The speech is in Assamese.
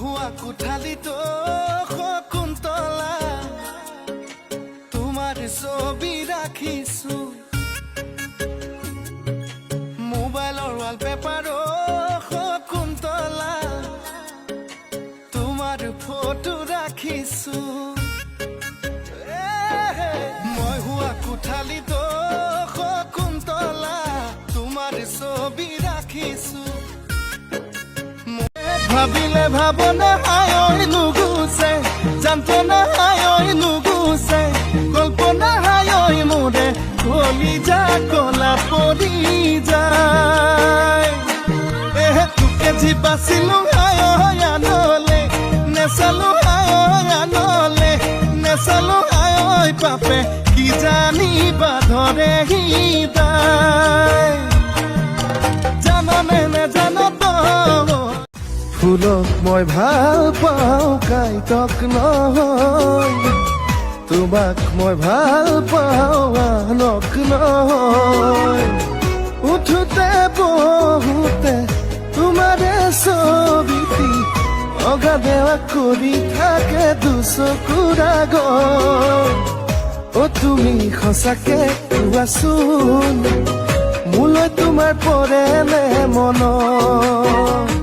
হোৱা কোঠালিতো শকুন্তলা তোমাৰ ছবি ৰাখিছো মোবাইলৰ ৱালপেপাৰো শকুন্তলা তোমাৰ ফটো ৰাখিছো মই হোৱা কোঠালিতো শকুন্তলা তোমাৰ ছবি ৰাখিছো ভাবিলে ভাবনা হায় নুগুছে যন্ত্ৰণা হায় নুগুছে কল্পনা হায় মোৰে কলিজা কলা পৰি যায় তোকে যি বাচিলো হায় আনলে নেচালো হায় আনলে নেচালো হায় পাপে কি জানিবা ধৰে হৃদয় জাননে নেজানো ফুলক মই ভাল পাওঁ কাইতক নহয় তোমাক মই ভাল পাওঁ আনক নহয় উঠোতে বহুতে তোমাৰে ছবিটি অগা দেৱা কৰি থাকে দুচকুৰ আগত অ তুমি সঁচাকে কোৱাচোন মোলৈ তোমাৰ পৰে নে মনত